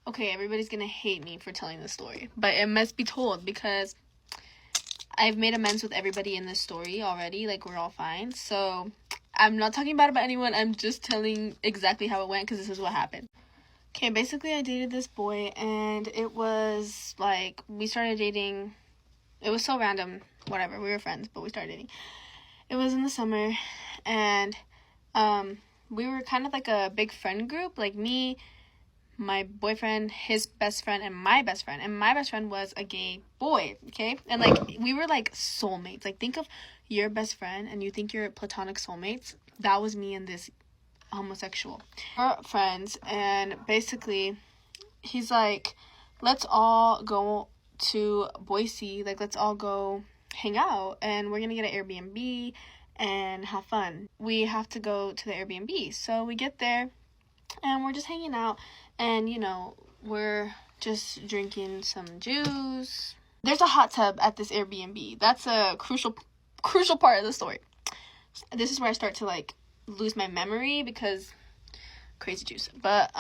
Okay, everybody's gonna hate me for telling this story, but it must be told because I've made amends with everybody in this story already. Like, we're all fine. So, I'm not talking bad about anyone. I'm just telling exactly how it went because this is what happened. Okay, basically, I dated this boy, and it was, like, we started dating. It was so random. Whatever. We were friends, but we started dating. It was in the summer, and, we were kind of like a big friend group. Like, me, my boyfriend, his best friend, and my best friend. And my best friend was a gay boy, okay? And, like, we were, like, soulmates. Like, think of your best friend, and you think you're platonic soulmates. That was me and this homosexual. We're friends, and basically, he's like, let's all go to Boise. Like, let's all go hang out, and we're gonna get an Airbnb and have fun. We have to go to the Airbnb. So we get there, and we're just hanging out, and, you know, we're just drinking some juice. There's a hot tub at this Airbnb. That's a crucial part of the story. This is where I start to, like, lose my memory because crazy juice. But,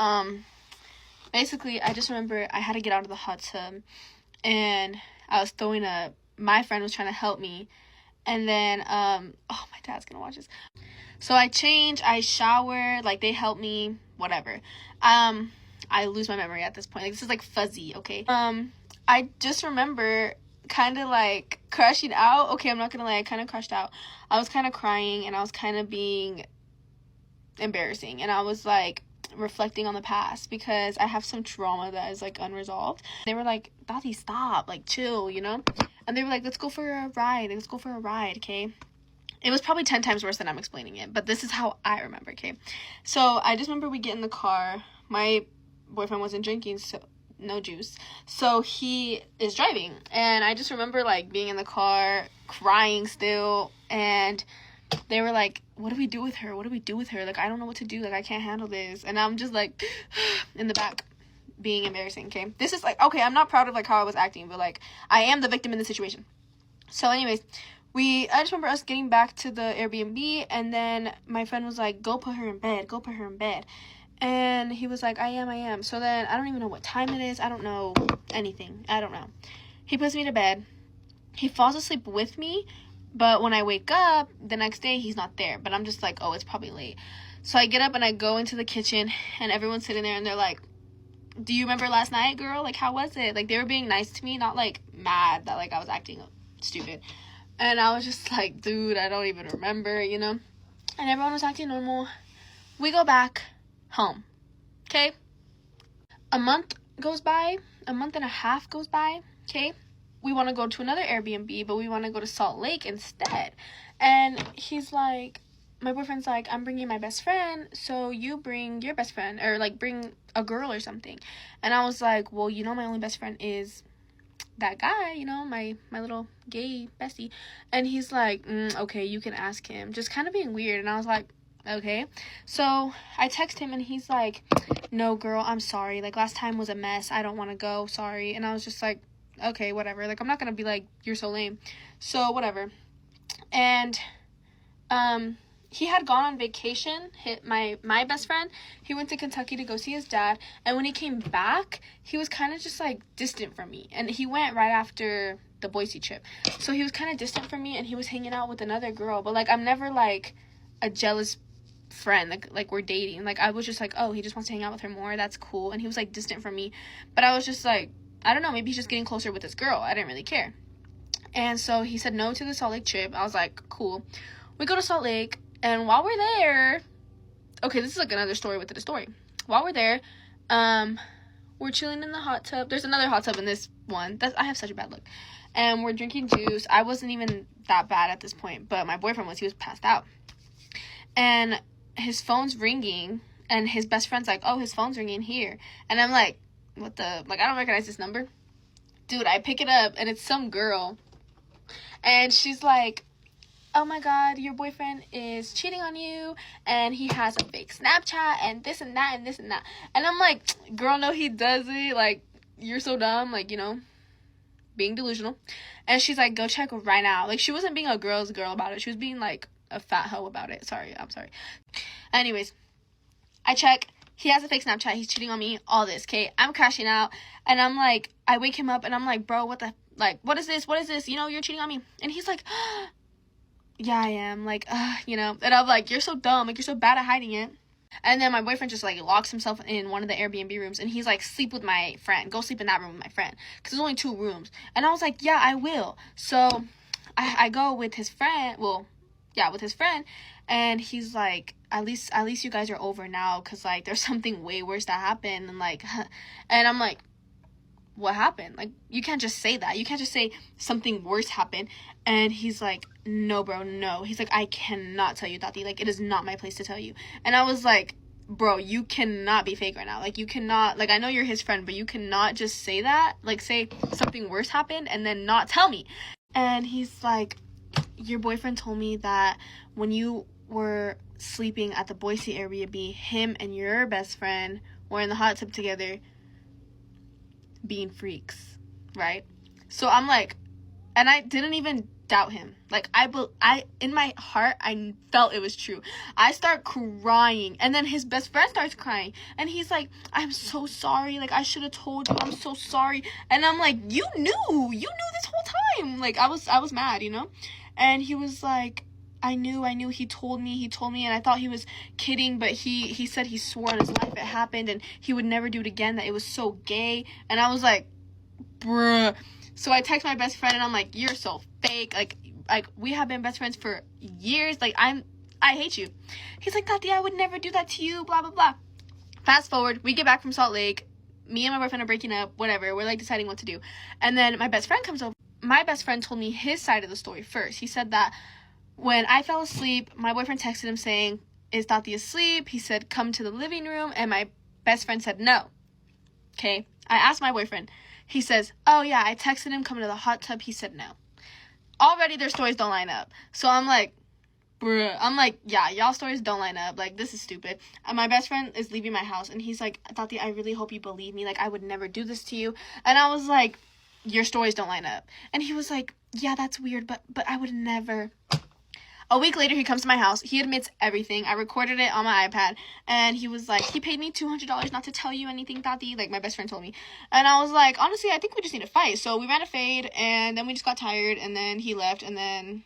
basically, I just remember I had to get out of the hot tub, and I was throwing up. My friend was trying to help me, and then, oh, my dad's gonna watch this. So I change, I shower, like, they help me, whatever. I lose my memory at this point. Like, this is, like, fuzzy, okay? I just remember kind of, like, crashing out. Okay, I'm not gonna lie, I kind of crashed out. I was kind of crying, and I was kind of being embarrassing, and I was, like, reflecting on the past because I have some trauma that is, like, unresolved. They were like, Daddy, stop, like, chill, you know? And they were like, let's go for a ride, okay? It was probably 10 times worse than I'm explaining it, but this is how I remember, okay? So I just remember we get in the car. My boyfriend wasn't drinking, so no juice. So he is driving, and I just remember, like, being in the car, crying still, and they were like, what do we do with her? Like, I don't know what to do. Like, I can't handle this. And I'm just, like, in the back, being embarrassing, okay? This is, like, okay, I'm not proud of, like, how I was acting, but, like, I am the victim in the situation. So, anyways, I just remember us getting back to the Airbnb, and then my friend was like, go put her in bed. And he was like, I am. So then, I don't even know what time it is. I don't know anything. I don't know. He puts me to bed. He falls asleep with me, but when I wake up the next day, he's not there. But I'm just like, oh, it's probably late. So I get up and I go into the kitchen, and everyone's sitting there, and they're like, do you remember last night, girl? Like, how was it? Like, they were being nice to me, not, like, mad that, like, I was acting stupid. And I was just like, dude, I don't even remember, you know? And everyone was acting normal. We go back home, okay? A month and a half goes by, okay? We want to go to another Airbnb, but we want to go to Salt Lake instead. And he's like, my boyfriend's like, I'm bringing my best friend, so you bring your best friend, or, like, bring a girl or something. And I was like, well, you know, my only best friend is that guy, you know, my little gay bestie. And he's like, okay, you can ask him. Just kind of being weird. And I was like, okay. So I text him, and he's like, no, girl, I'm sorry. Like, last time was a mess. I don't want to go. Sorry. And I was just like, okay, whatever. Like, I'm not going to be like, you're so lame. So, whatever. And, he had gone on vacation. My best friend, he went to Kentucky to go see his dad. And when he came back, he was kind of just, like, distant from me. And he went right after the Boise trip. So he was kind of distant from me, and he was hanging out with another girl. But, like, I'm never, like, a jealous friend. Like, we're dating. Like, I was just like, oh, he just wants to hang out with her more. That's cool. And he was, like, distant from me. But I was just like, I don't know. Maybe he's just getting closer with this girl. I didn't really care. And so he said no to the Salt Lake trip. I was like, cool. We go to Salt Lake. And while we're there, okay, this is, like, another story within a story. While we're there, we're chilling in the hot tub. There's another hot tub in this one. I have such a bad look. And we're drinking juice. I wasn't even that bad at this point, but my boyfriend was. He was passed out. And his phone's ringing, and his best friend's like, oh, his phone's ringing here. And I'm like, what the? Like, I don't recognize this number. Dude, I pick it up, and it's some girl. And she's like, oh my god, your boyfriend is cheating on you, and he has a fake Snapchat, and this and that, and this and that. And I'm like, girl, no, he doesn't. Like, you're so dumb. Like, you know, being delusional. And she's like, go check right now. Like, she wasn't being a girl's girl about it. She was being, like, a fat hoe about it. I'm sorry. Anyways, I check. he has a fake Snapchat, he's cheating on me, all this, okay? I'm crashing out, and I'm like, I wake him up, and I'm like, bro, what the, like, what is this, you know, you're cheating on me, and he's like, yeah, I am, like, you know, and I'm like, you're so dumb, like, you're so bad at hiding it. And then my boyfriend just, like, locks himself in one of the Airbnb rooms, and he's like, sleep with my friend, go sleep in that room with my friend, because there's only 2 rooms, and I was like, yeah, I will. So I go with his friend, well, yeah, with his friend, and he's like, at least you guys are over now, because, like, there's something way worse that happened, and, like, and I'm like, what happened? Like, you can't just say that. You can't just say something worse happened. And he's like, no, bro, no. He's like, I cannot tell you, Tati. Like, it is not my place to tell you. And I was like, bro, you cannot be fake right now. Like, you cannot, like, I know you're his friend, but you cannot just say that. Like, say something worse happened and then not tell me. And he's like, your boyfriend told me that when you were sleeping at the Boise Airbnb, him and your best friend were in the hot tub together being freaks, right? So I'm like, and I didn't even doubt him. Like, I in my heart, I felt it was true. I start crying, and then his best friend starts crying, and he's like, I'm so sorry, like, I should have told you, I'm so sorry. And I'm like, you knew this whole time. Like, I was mad, you know? And he was like, I knew, he told me, and I thought he was kidding, but he said he swore on his life it happened, and he would never do it again, that it was so gay. And I was like, bruh. So I text my best friend, and I'm like, you're so fake, like, we have been best friends for years, like, I hate you. He's like, Tati, I would never do that to you, blah, blah, blah. Fast forward, we get back from Salt Lake, me and my boyfriend are breaking up, whatever, we're, like, deciding what to do, and then my best friend comes over. My best friend told me his side of the story first. He said that when I fell asleep, my boyfriend texted him saying, is Tati asleep? He said, come to the living room, and my best friend said no. Okay, I asked my boyfriend. He says, oh yeah, I texted him coming to the hot tub. He said no. Already their stories don't line up. So I'm like, bruh. I'm like, yeah, y'all stories don't line up. Like, this is stupid. And my best friend is leaving my house, and he's like, Tati, I really hope you believe me. Like, I would never do this to you. And I was like, your stories don't line up. And he was like, yeah, that's weird, but I would never. A week later, he comes to my house. He admits everything. I recorded it on my iPad. And he was like, he paid me $200 not to tell you anything, Tati. Like, my best friend told me. And I was like, honestly, I think we just need to fight. So we ran a fade, and then we just got tired, and then he left, and then,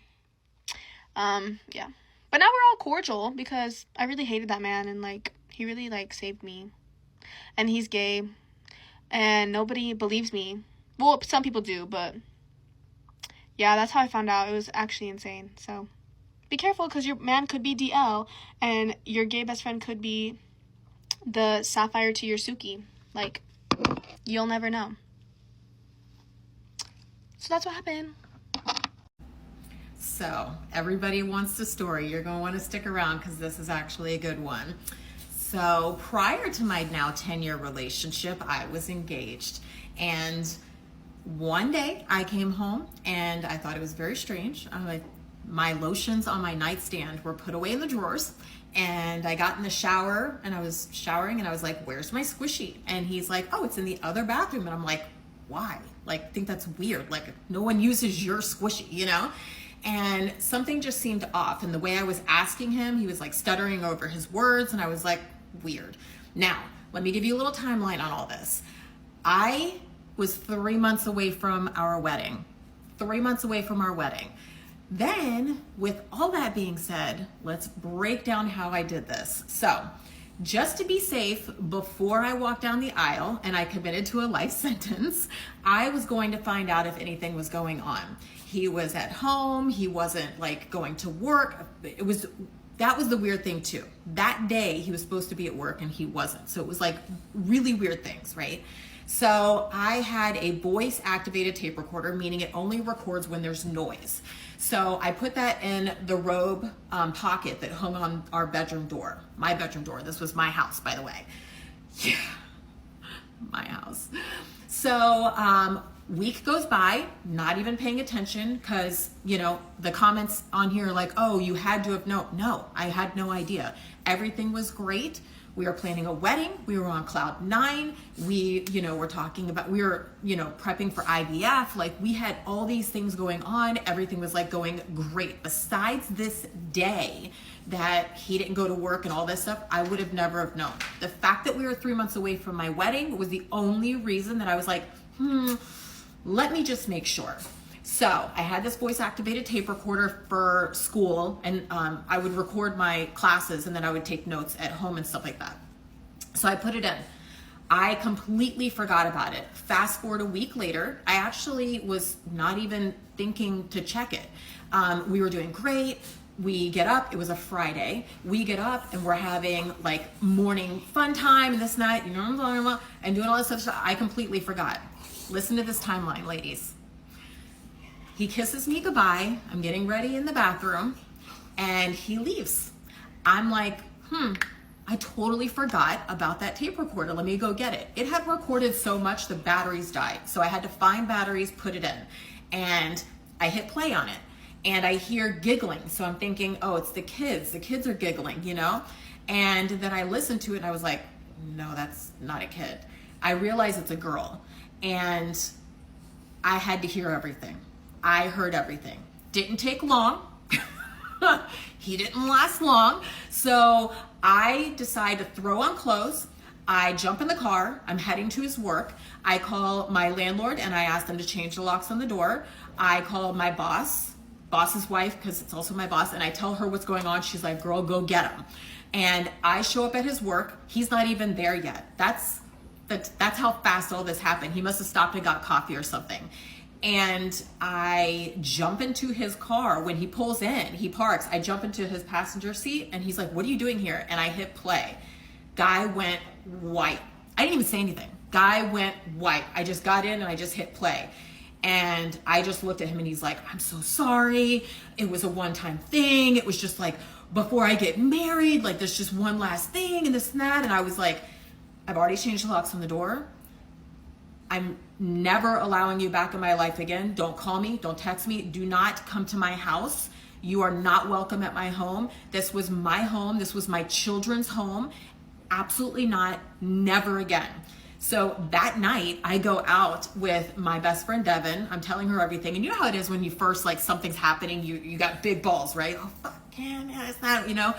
yeah. But now we're all cordial, because I really hated that man, and, like, he really, like, saved me. And he's gay. And nobody believes me. Well, some people do, but, yeah, that's how I found out. It was actually insane, so. Be careful, because your man could be DL, and your gay best friend could be the sapphire to your Suki. Like, you'll never know. So that's what happened. So, everybody wants the story. You're going to want to stick around, because this is actually a good one. So, prior to my now 10-year relationship, I was engaged. And one day, I came home, and I thought it was very strange. I'm like, my lotions on my nightstand were put away in the drawers, and I got in the shower, and I was showering, and I was like, where's my squishy? And he's like, oh, it's in the other bathroom. And I'm like, why? Like, I think that's weird. Like, no one uses your squishy, you know? And something just seemed off. And the way I was asking him, he was like stuttering over his words, and I was like, weird. Now, let me give you a little timeline on all this. I was 3 months away from our wedding. 3 months away from our wedding. Then, with all that being said, let's break down how I did this. So, just to be safe, before I walked down the aisle and I committed to a life sentence, I was going to find out if anything was going on. He was at home, he wasn't like going to work. That was the weird thing too. That day he was supposed to be at work and he wasn't. So it was like really weird things, right? So I had a voice activated tape recorder, meaning it only records when there's noise. So I put that in the robe pocket that hung on our bedroom door, my bedroom door. This was my house, by the way. Yeah, my house. So Week goes by, not even paying attention because, the comments on here are like, oh, you had to have known. No, I had no idea. Everything was great. We were planning a wedding. We were on cloud 9. We, were talking about, we were, prepping for IVF. Like, we had all these things going on. Everything was like going great. Besides this day that he didn't go to work and all this stuff, I would have never have known. The fact that we were 3 months away from my wedding was the only reason that I was like, let me just make sure. So I had this voice activated tape recorder for school, and I would record my classes and then I would take notes at home and stuff like that. So I put it in. I completely forgot about it. Fast forward a week later, I actually was not even thinking to check it. We were doing great. We get up, it was a Friday. We get up and we're having like morning fun time and this night, and doing all this stuff. So I completely forgot. Listen to this timeline, ladies. He kisses me goodbye. I'm getting ready in the bathroom and he leaves. I'm like, I totally forgot about that tape recorder. Let me go get it. It had recorded so much the batteries died. So I had to find batteries, put it in, and I hit play on it and I hear giggling. So I'm thinking, oh, it's the kids. The kids are giggling, And then I listened to it and I was like, no, that's not a kid. I realize it's a girl. And I had to hear everything. I heard everything. Didn't take long. He didn't last long. So I decide to throw on clothes. I jump in the car. I'm heading to his work. I call my landlord and I ask them to change the locks on the door. I call my boss's wife, because it's also my boss, and I tell her what's going on. She's like, girl, go get him. And I show up at his work. He's not even there yet. That's how fast all this happened. He must have stopped and got coffee or something. And I jump into his car. When he pulls in, he parks. I jump into his passenger seat and he's like, what are you doing here? And I hit play. Guy went white. I didn't even say anything. Guy went white. I just got in and I just hit play. And I just looked at him and he's like, I'm so sorry. It was a one-time thing. It was just like, before I get married, like there's just one last thing and this and that. And I was like, I've already changed the locks on the door. I'm never allowing you back in my life again. Don't call me. Don't text me. Do not come to my house. You are not welcome at my home. This was my home. This was my children's home. Absolutely not. Never again. So that night I go out with my best friend, Devin. I'm telling her everything. And you know how it is when you first, like, something's happening, you got big balls, right? Oh, fuck, yeah, it's not,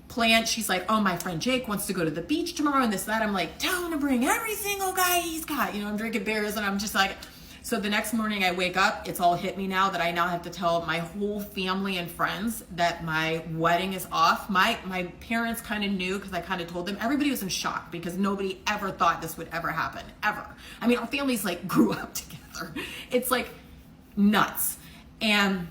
Plan. She's like, oh, my friend Jake wants to go to the beach tomorrow and this, that. I'm like, tell him to bring every single guy he's got. I'm drinking beers and I'm just like, so the next morning I wake up, it's all hit me now that I now have to tell my whole family and friends that my wedding is off. My parents kind of knew because I kind of told them. Everybody was in shock because nobody ever thought this would ever happen, ever. I mean, our families like grew up together. It's like nuts. And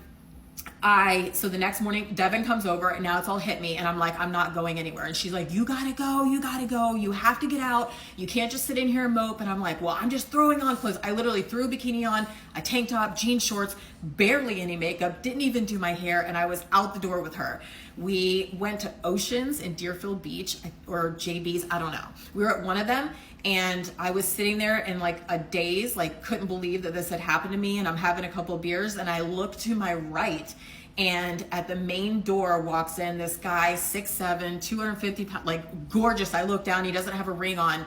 so the next morning, Devin comes over and now it's all hit me and I'm like, I'm not going anywhere. And she's like, you gotta go. You have to get out. You can't just sit in here and mope. And I'm like, well, I'm just throwing on clothes. I literally threw a bikini on, a tank top, jean shorts, barely any makeup, didn't even do my hair. And I was out the door with her. We went to Oceans in Deerfield Beach or JB's. I don't know. We were at one of them. And I was sitting there in like a daze, like couldn't believe that this had happened to me. And I'm having a couple of beers and I look to my right and at the main door walks in this guy, 6'7", 250 pounds, like gorgeous. I look down, he doesn't have a ring on.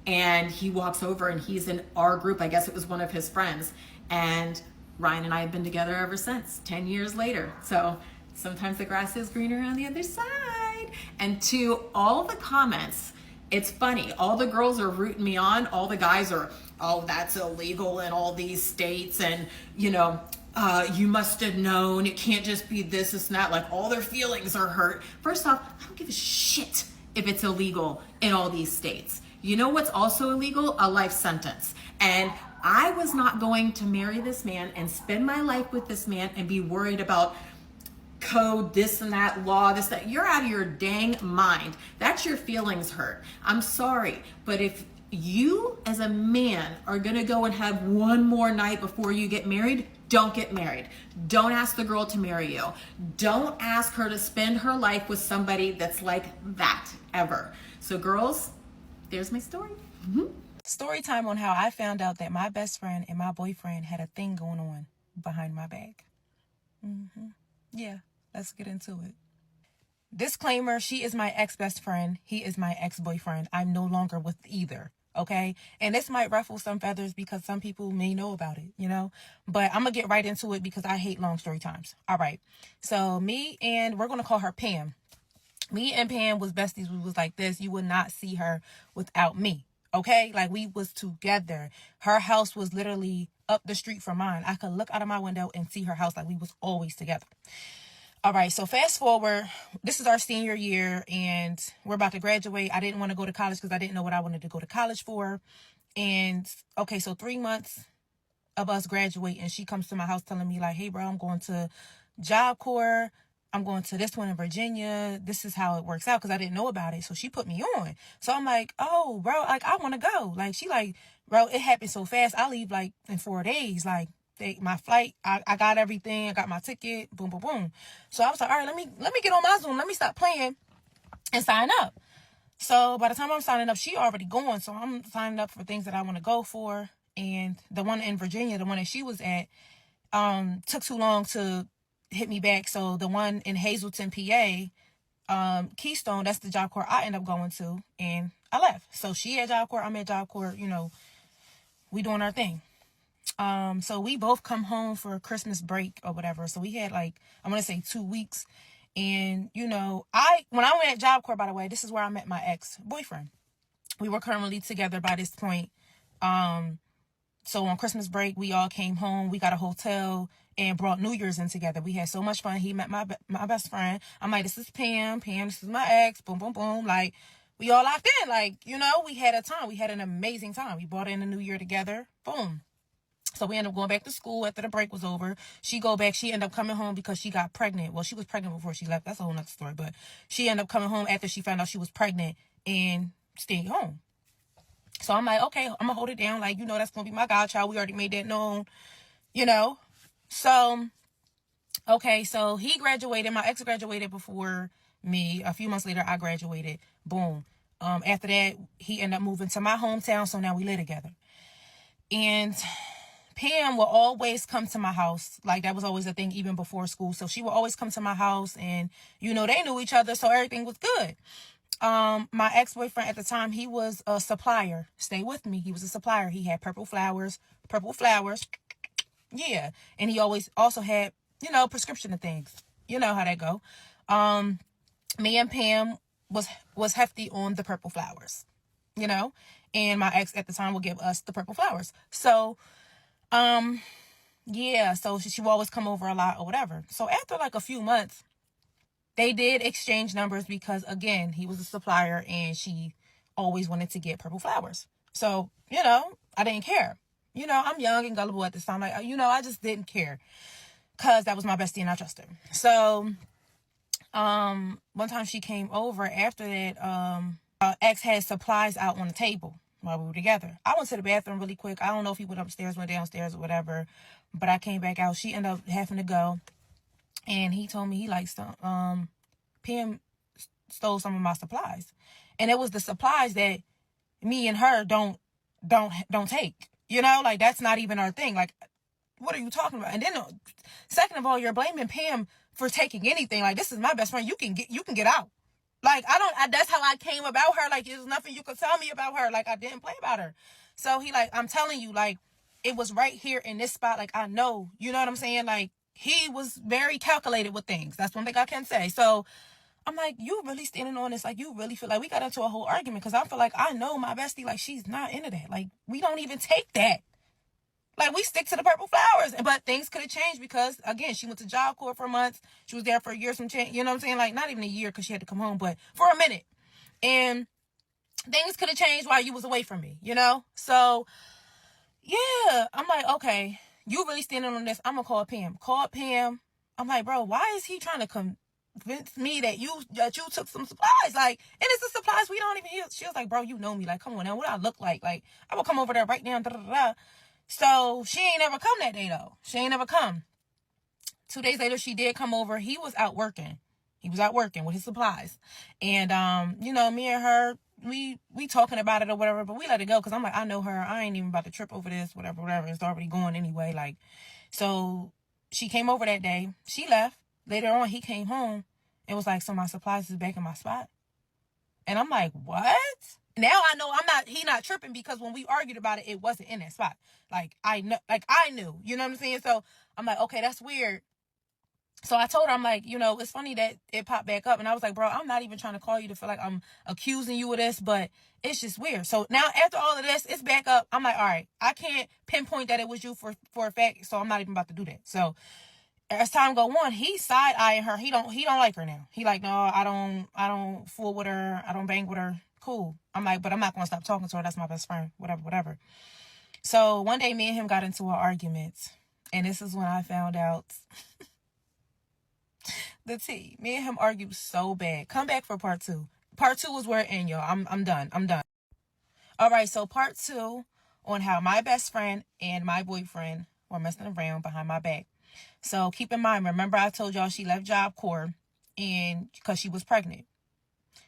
And he walks over and he's in our group. I guess it was one of his friends. And Ryan and I have been together ever since, 10 years later. So sometimes the grass is greener on the other side. And to all the comments, it's funny. All the girls are rooting me on. All the guys are, oh, that's illegal in all these states. And, you must have known. It can't just be this, and that. Like, all their feelings are hurt. First off, I don't give a shit if it's illegal in all these states. You know what's also illegal? A life sentence. And I was not going to marry this man and spend my life with this man and be worried about code, this and that, law, this, that. You're out of your dang mind. That's your feelings hurt. I'm sorry. But if you as a man are going to go and have one more night before you get married, don't get married. Don't ask the girl to marry you. Don't ask her to spend her life with somebody that's like that ever. So girls, there's my story. Story time on how I found out that my best friend and my boyfriend had a thing going on behind my back. Yeah, let's get into it. Disclaimer, she is my ex-best friend. He is my ex-boyfriend. I'm no longer with either. Okay? And this might ruffle some feathers because some people may know about it, you know? But I'm going to get right into it because I hate long story times. All right. So we're going to call her Pam. Me and Pam was besties. We was like this. You would not see her without me. Okay? Like we was together. Her house was literally up the street from mine. I could look out of my window and see her house. Like we was always together. All right, so fast forward, this is our senior year and we're about to graduate. I didn't want to go to college because I didn't know what I wanted to go to college for. And okay, so 3 months of us graduate and she comes to my house telling me like, hey bro, I'm going to Job Corps. I'm going to this one in Virginia. This is how it works out because I didn't know about it. So she put me on. So I'm like, oh bro, like I want to go. Like she like, bro, it happened so fast. I leave like in 4 days. Like my flight, I got everything. I got my ticket. Boom, boom, boom. So I was like, all right, let me get on my Zoom. Let me stop playing and sign up. So by the time I'm signing up, she already going. So I'm signing up for things that I want to go for. And the one in Virginia, the one that she was at, took too long to hit me back. So the one in Hazleton, PA, Keystone, that's the Job Corps I end up going to. And I left. So she at Job Corps, I'm at Job Corps, you know, we doing our thing. So we both come home for Christmas break or whatever. So we had like, I'm going to say 2 weeks. And, you know, when I went at Job Corps, by the way, this is where I met my ex-boyfriend. We were currently together by this point. So on Christmas break, we all came home. We got a hotel and brought New Year's in together. We had so much fun. He met my best friend. I'm like, this is Pam. Pam, this is my ex. Boom, boom, boom. Like, we all locked in. Like, you know, we had a time. We had an amazing time. We brought in the New Year together. Boom. So we ended up going back to school after the break was over. She ended up coming home because she got pregnant. Well, she was pregnant before she left. That's a whole nother story. But she ended up coming home after she found out she was pregnant and stayed home. So I'm like, okay, I'm going to hold it down. Like, you know, that's going to be my godchild. We already made that known, you know. So, okay, so he graduated. My ex graduated before me. A few months later, I graduated. Boom. After that, he ended up moving to my hometown. So now we live together. And Pam will always come to my house. Like, that was always a thing even before school. So she will always come to my house and, you know, they knew each other. So everything was good. My ex-boyfriend at the time, he was a supplier. Stay with me. He was a supplier. He had purple flowers. Yeah. And he always also had, you know, prescription of things. You know how that go. Me and Pam was hefty on the purple flowers, you know, and my ex at the time would give us the purple flowers. So, yeah, so she will always come over a lot or whatever. So after like a few months, they did exchange numbers because, again, he was a supplier and she always wanted to get purple flowers. So, you know, I didn't care. You know, I'm young and gullible at this time. Like, you know, I just didn't care because that was my bestie and I trusted her. So, one time she came over after that, ex had supplies out on the table while we were together. I went to the bathroom really quick. I don't know if he went upstairs, went downstairs or whatever, but I came back out. She ended up having to go. And he told me he likes Pam stole some of my supplies. And it was the supplies that me and her don't take. You know, like that's not even our thing. Like, what are you talking about? And then second of all, you're blaming Pam for taking anything. Like, this is my best friend. You can get out. Like, that's how I came about her. Like, there's nothing you could tell me about her. Like, I didn't play about her. So he like, I'm telling you, like, it was right here in this spot. Like, I know, you know what I'm saying? Like, he was very calculated with things. That's one thing I can say. So I'm like, you really standing on this? Like, you really feel like we got into a whole argument because I feel like I know my bestie, like, she's not into that. Like, we don't even take that. Like, we stick to the purple flowers. But things could have changed because, again, she went to Job Corps for months. She was there for a year, some change. You know what I'm saying? Like, not even a year because she had to come home, but for a minute. And things could have changed while you was away from me, you know? So, yeah. I'm like, okay, you really standing on this. I'm going to call Pam. Call Pam. I'm like, bro, why is he trying to convince me that you took some supplies? Like, and it's the supplies we don't even use. She was like, bro, you know me. Like, come on now. What I look like? Like, I will come over there right now. Da, da, da. So she ain't never come that day though. She ain't never come. 2 days later, she did come over. He was out working. He was out working with his supplies. And, you know, me and her, we talking about it or whatever, but we let it go because I'm like, I know her. I ain't even about to trip over this, whatever. It's already going anyway. Like, so she came over that day. She left. Later on, he came home and was like, so my supplies is back in my spot. And I'm like, what? Now I know he not tripping because when we argued about it, it wasn't in that spot. Like, I knew, you know what I'm saying? So I'm like, okay, that's weird. So I told her, I'm like, it's funny that it popped back up. And I was like, bro, I'm not even trying to call you to feel like I'm accusing you of this, but it's just weird. So now after all of this, it's back up. I'm like, all right, I can't pinpoint that it was you for a fact. So I'm not even about to do that. So as time go on, he's side eyeing her. He don't like her now. He like, no, I don't fool with her. I don't bang with her. Cool. I'm like, but I'm not going to stop talking to her. That's my best friend. Whatever. So one day me and him got into an argument. And this is when I found out the tea. Me and him argued so bad. Come back for part 2. Part 2 is where it ends, y'all. I'm done. All right, so part 2 on how my best friend and my boyfriend were messing around behind my back. So keep in mind, remember I told y'all she left Job Corps and because she was pregnant.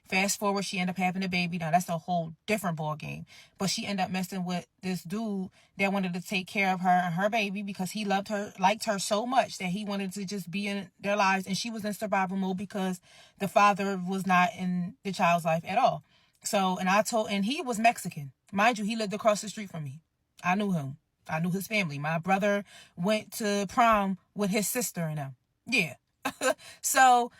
Fast forward, she ended up having a baby. Now that's a whole different ball game. But she ended up messing with this dude that wanted to take care of her and her baby because he liked her so much that he wanted to just be in their lives. And she was in survival mode because the father was not in the child's life at all. So, and he was Mexican. Mind you, he lived across the street from me. I knew him. I knew his family. My brother went to prom with his sister and them. Yeah. So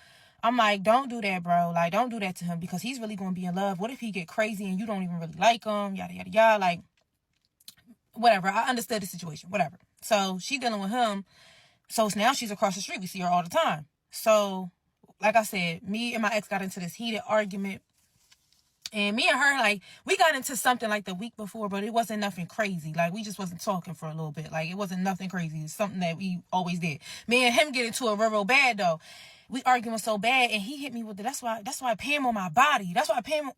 I'm like, don't do that, bro. Like, don't do that to him because he's really going to be in love. What if he get crazy and you don't even really like him? Yada, yada, yada. Like, whatever. I understood the situation. Whatever. So she dealing with him. So now she's across the street. We see her all the time. So, like I said, me and my ex got into this heated argument. And me and her, like, we got into something like the week before, but it wasn't nothing crazy. Like, we just wasn't talking for a little bit. Like, it wasn't nothing crazy. It's something that we always did. Me and him get into it real bad, though. We arguing so bad, and he hit me with it. That's why I pay him on my body. That's why I pay him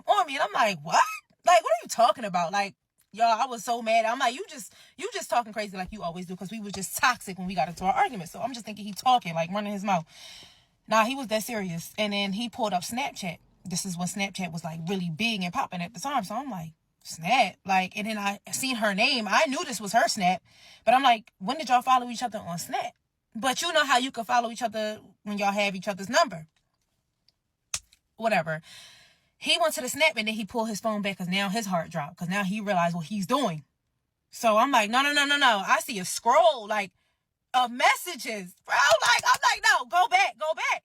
on me. And I'm like, what? Like, what are you talking about? Like, y'all, I was so mad. I'm like, you just talking crazy like you always do, because we was just toxic when we got into our argument. So I'm just thinking he talking, like, running his mouth. Nah, he was that serious. And then he pulled up Snapchat. This is when Snapchat was, like, really big and popping at the time. So I'm like, Snap? Like, and then I seen her name. I knew this was her Snap. But I'm like, when did y'all follow each other on Snap? But you know how you can follow each other when y'all have each other's number. Whatever. He went to the Snap and then he pulled his phone back because now his heart dropped. Because now he realized what he's doing. So I'm like, no. I see a scroll, like, of messages. Bro, like, I'm like, no, go back.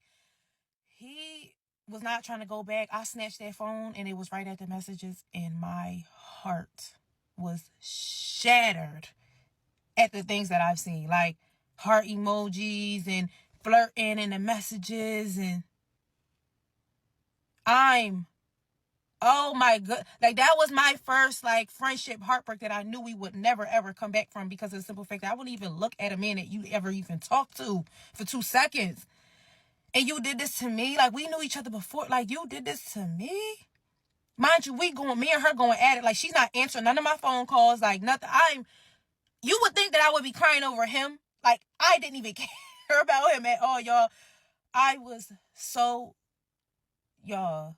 He was not trying to go back. I snatched that phone and it was right at the messages. And my heart was shattered at the things that I've seen. Like, heart emojis and flirting in the messages, and oh my god, like, that was my first, like, friendship heartbreak that I knew we would never ever come back from, because of the simple fact that I wouldn't even look at a man that you ever even talked to for 2 seconds, and you did this to me. Like, we knew each other before. Like, you did this to me. Mind you, me and her going at it. Like, she's not answering none of my phone calls, like, nothing. You would think that I would be crying over him. Like, I didn't even care about him at all, y'all. I was so, y'all,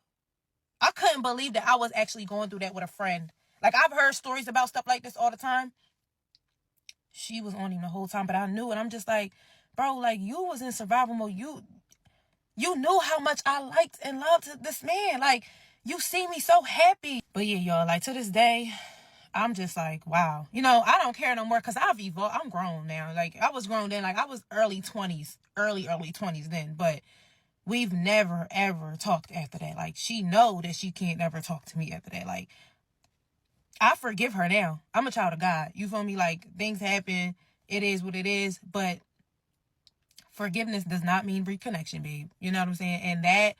I couldn't believe that I was actually going through that with a friend. Like, I've heard stories about stuff like this all the time. She was on him the whole time, but I knew it. I'm just like, bro, like, you was in survival mode. You knew how much I liked and loved this man. Like, you see me so happy. But yeah, y'all, like, to this day, I'm just like, wow. I don't care no more because I've evolved. I'm grown now. Like, I was grown then. Like, I was early 20s then. But we've never, ever talked after that. Like, she know that she can't never talk to me after that. Like, I forgive her now. I'm a child of God. You feel me? Like, things happen. It is what it is. But forgiveness does not mean reconnection, babe. You know what I'm saying? And that,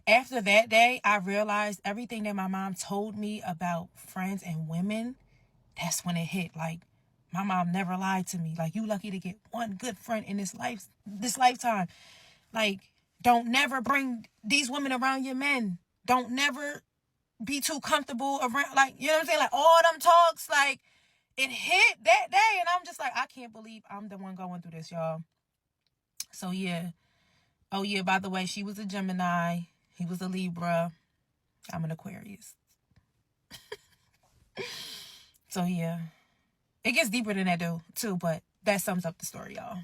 after that day, I realized everything that my mom told me about friends and women, that's when it hit. Like, my mom never lied to me. Like, you lucky to get one good friend in this lifetime. Like, don't never bring these women around your men. Don't never be too comfortable around. Like, you know what I'm saying? Like, all them talks, like, it hit that day. And I'm just like, I can't believe I'm the one going through this, y'all. So, yeah. Oh, yeah, by the way, she was a Gemini. He was a Libra. I'm an Aquarius. So yeah, it gets deeper than that too, but that sums up the story, y'all.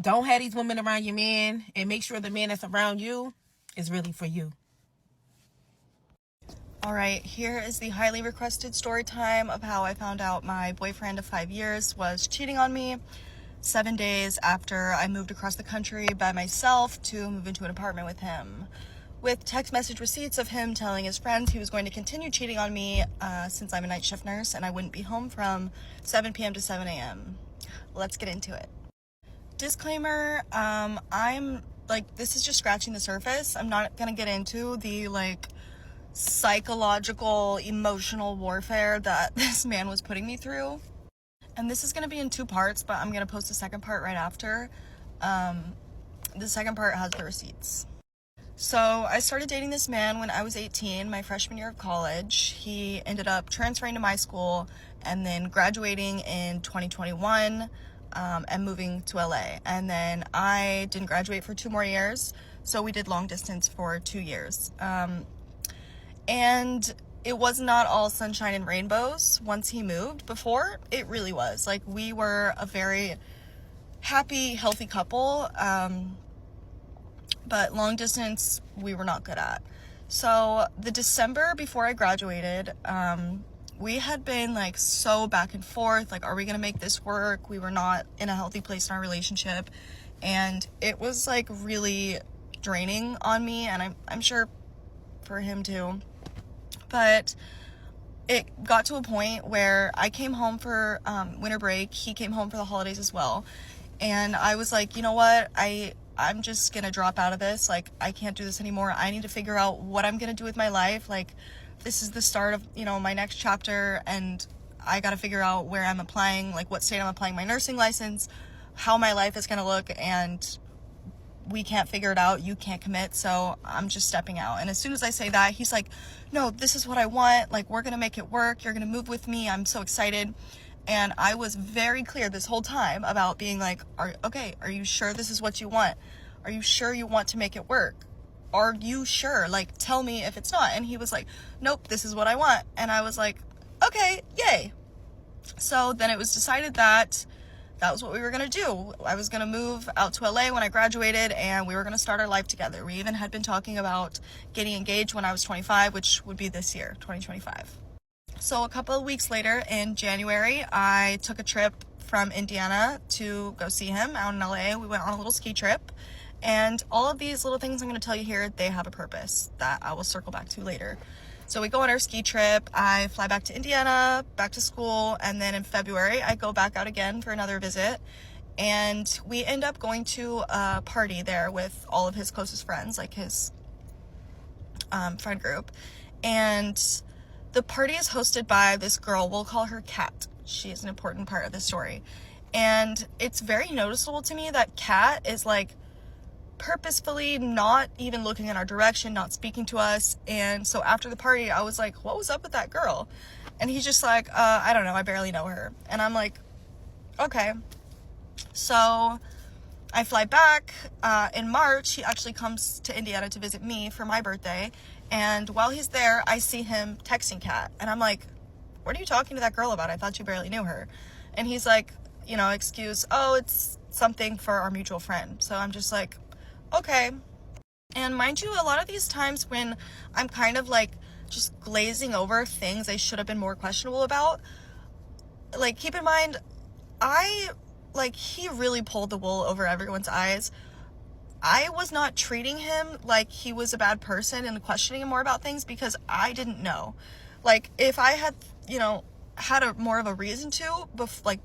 Don't have these women around your man, and make sure the man that's around you is really for you. All right, here is the highly requested story time of how I found out my boyfriend of 5 years was cheating on me 7 days after I moved across the country by myself to move into an apartment with him, with text message receipts of him telling his friends he was going to continue cheating on me since I'm a night shift nurse and I wouldn't be home from 7 p.m. to 7 a.m. Let's get into it. Disclaimer, I'm like, this is just scratching the surface. I'm not gonna get into the like psychological, emotional warfare that this man was putting me through. And this is gonna be in 2 parts, but I'm gonna post the second part right after. The second part has the receipts. So I started dating this man when I was 18, my freshman year of college. He ended up transferring to my school and then graduating in 2021 and moving to LA. And then I didn't graduate for 2 more years, so we did long distance for 2 years. And it was not all sunshine and rainbows once he moved. Before, it really was. Like, we were a very happy, healthy couple. But long distance, we were not good at. So the December before I graduated, we had been like so back and forth, like, are we gonna make this work? We were not in a healthy place in our relationship, and it was like really draining on me, and I'm sure for him too. But it got to a point where I came home for winter break. He came home for the holidays as well, and I was like, you know what, I'm just gonna drop out of this. Like, I can't do this anymore. I need to figure out what I'm gonna do with my life. Like, this is the start of, you know, my next chapter, and I gotta figure out where I'm applying, like what state I'm applying my nursing license, how my life is gonna look, and we can't figure it out. You can't commit, so I'm just stepping out. And as soon as I say that, he's like, no, this is what I want. Like, we're gonna make it work. You're gonna move with me. I'm so excited. And I was very clear this whole time about being like, are you sure this is what you want? Are you sure you want to make it work? Are you sure? Like, tell me if it's not. And he was like, nope, this is what I want. And I was like, okay, yay. So then it was decided that that was what we were going to do. I was going to move out to LA when I graduated, and we were going to start our life together. We even had been talking about getting engaged when I was 25, which would be this year, 2025. So a couple of weeks later in January, I took a trip from Indiana to go see him out in LA. We went on a little ski trip, and all of these little things I'm going to tell you here, they have a purpose that I will circle back to later. So we go on our ski trip. I fly back to Indiana, back to school, and then in February, I go back out again for another visit. And we end up going to a party there with all of his closest friends, like his friend group. And the party is hosted by this girl. We'll call her Kat. She is an important part of the story. And it's very noticeable to me that Kat is like purposefully not even looking in our direction, not speaking to us. And so after the party, I was like, what was up with that girl? And he's just like, I don't know, I barely know her. And I'm like, okay. So I fly back in March. He actually comes to Indiana to visit me for my birthday. And while he's there, I see him texting Kat. And I'm like, what are you talking to that girl about? I thought you barely knew her. And he's like, you know, excuse, oh, it's something for our mutual friend. So I'm just like, okay. And mind you, a lot of these times when I'm kind of like just glazing over things I should have been more questionable about, like, keep in mind, he really pulled the wool over everyone's eyes. I was not treating him like he was a bad person and questioning him more about things because I didn't know. Like, if I had, you know, had more of a reason to,